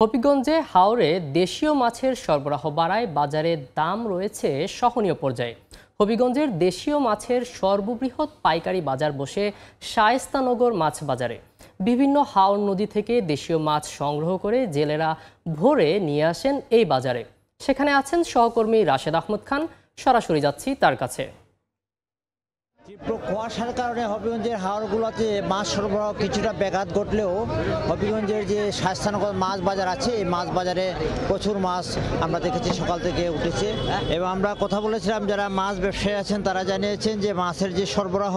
হবিগঞ্জে হাওরে দেশীয় মাছের সরবরাহ বাড়ায় বাজারে দাম রয়েছে সহনীয় পর্যায়ে। হবিগঞ্জের দেশীয় মাছের সর্ববৃহৎ পাইকারি বাজার বসে শায়েস্তানগর মাছ বাজারে। বিভিন্ন হাওর নদী থেকে দেশীয় মাছ সংগ্রহ করে জেলেরা ভোরে নিয়ে আসেন এই বাজারে। সেখানে আছেন সহকর্মী রাশেদ আহমদ খান, সরাসরি যাচ্ছি তার কাছে। তীব্র কুয়াশার কারণে হবিগঞ্জের হাওরগুলোতে মাছ সরবরাহ কিছুটা ব্যাঘাত ঘটলেও হবিগঞ্জের যে শায়েস্তানগর মাছ বাজার আছে এই মাছ বাজারে প্রচুর মাছ আমরা দেখেছি সকাল থেকে উঠেছে। এবং আমরা কথা বলেছিলাম যারা মাছ ব্যবসায়ী আছেন তারা জানিয়েছেন যে মাছের যে সরবরাহ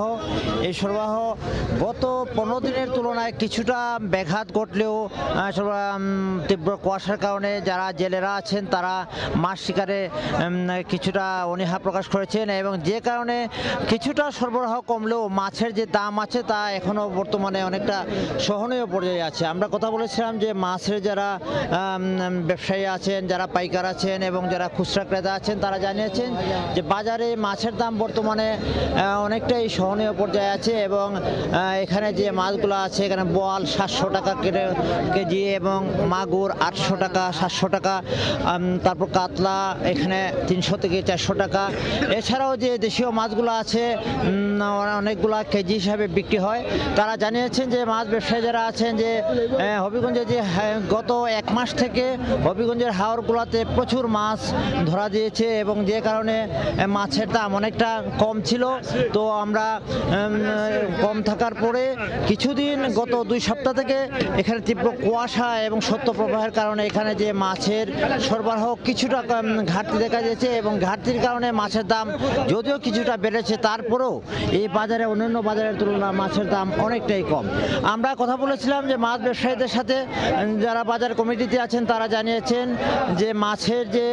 এই সরবরাহ গত 15 দিনের তুলনায় কিছুটা ব্যাঘাত ঘটলেও তীব্র কুয়াশার কারণে যারা জেলেরা আছেন তারা মাছ শিকারে কিছুটা অনীহা প্রকাশ করেছেন এবং যে কারণে কিছুটা সরবরাহ কমলেও মাছের যে দাম আছে তা এখনো বর্তমানে অনেকটা সহনীয় পর্যায়ে আছে। আমরা কথা বলেছিলাম যে মাছের যারা ব্যবসায়ী আছেন, যারা পাইকার আছেন এবং যারা খুচরা ক্রেতা আছেন তারা জানিয়েছেন যে বাজারে মাছের দাম বর্তমানে অনেকটাই সহনীয় পর্যায়ে আছে এবং এখানে যে মাছগুলো আছে এখানে বোয়াল 700 টাকা কেজি এবং মাগুর 800 টাকা 700 টাকা, তারপর কাতলা এখানে 300 থেকে 400 টাকা। এছাড়াও যে দেশীয় মাছগুলো আছে অনেকগুলা কেজি হিসাবে বিক্রি হয়। তারা জানিয়েছেন যে মাছ ব্যবসায়ী যারা আছেন যে হবিগঞ্জে যে গত 1 মাস থেকে হবিগঞ্জের হাওরগুলোতে প্রচুর মাছ ধরা দিয়েছে এবং যে কারণে মাছের দাম অনেকটা কম ছিল। তো আমরা কম থাকার পরে কিছুদিন গত 2 সপ্তাহ থেকে এখানে তীব্র কুয়াশা এবং শৈত্যপ্রবাহের কারণে এখানে যে মাছের সরবরাহ কিছুটা ঘাটতি দেখা দিয়েছে এবং ঘাটতির কারণে মাছের দাম যদিও কিছুটা বেড়েছে তারপরেও এই বাজারে অন্যান্য বাজারের তুলনায় মাছের দাম অনেকটাই কম। আমরা কথা বলেছিলাম যে মাছ ব্যবসায়ীদের সাথে, যারা বাজার কমিটিতে আছেন তারা জানিয়েছেন যে মাছের যে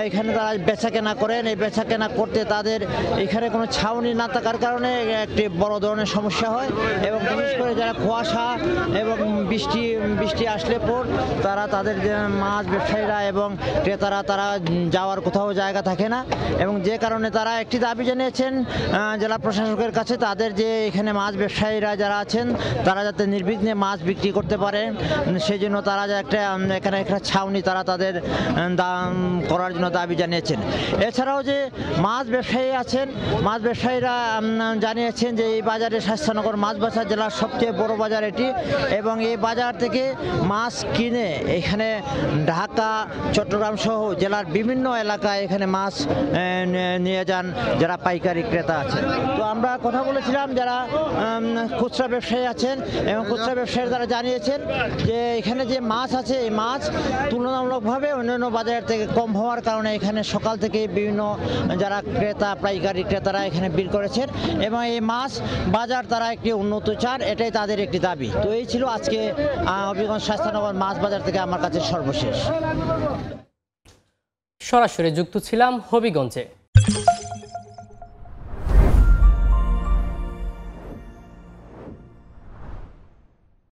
এখানে তারা বেচা কেনা করেন এই বেচা কেনা করতে তাদের এখানে কোনো ছাউনি না থাকার কারণে একটি বড় ধরনের সমস্যা হয় এবং বিশেষ করে যারা কুয়াশা এবং বৃষ্টি আসলে পর তারা তাদের মাছ ব্যবসায়ীরা এবং ক্রেতারা তারা যাওয়ার কোথাও জায়গা থাকে না এবং যে কারণে তারা একটি দাবি জানিয়েছেন জেলা প্রশাসকের কাছে তাদের যে এখানে মাছ ব্যবসায়ীরা যারা আছেন তারা যাতে নির্বিঘ্নে মাছ বিক্রি করতে পারে সেই জন্য তারা এখানে একটা ছাউনি তারা তাদের দাম করার জন্য দাবি জানিয়েছেন। এছাড়াও যে মাছ ব্যবসায়ী আছেন মাছ ব্যবসায়ীরা জানিয়েছেন যে এই বাজারে শায়েস্তানগর মাছ বাজার জেলার সবচেয়ে বড় বাজার এটি এবং এই বাজার থেকে মাছ কিনে এখানে ঢাকা চট্টগ্রাম সহ জেলার বিভিন্ন এলাকায় এখানে মাছ নিয়ে যান যারা পাইকারি ক্রেতা আছেন। তো আমরা কথা বলেছিলাম যারা খুচরা ব্যবসায়ী আছেন এবং খুচরা ব্যবসায়ী তারা জানিয়েছেন যে এখানে যে মাছ আছে এই মাছ তুলনামূলকভাবে অন্যান্য বাজারের থেকে কম হওয়ার কারণে এখানে সকাল থেকে বিভিন্ন যারা ক্রেতা পাইকারি ক্রেতারা এখানে ভিড় করেছেন এবং এই মাছ বাজার তারা একটি উন্নত চান, এটাই তাদের একটি দাবি। তো এই ছিল আজকে হবিগঞ্জ শায়েস্তানগর মাছ বাজার থেকে আমার কাছে সর্বশেষ। সরাসরি যুক্ত ছিলাম হবিগঞ্জে।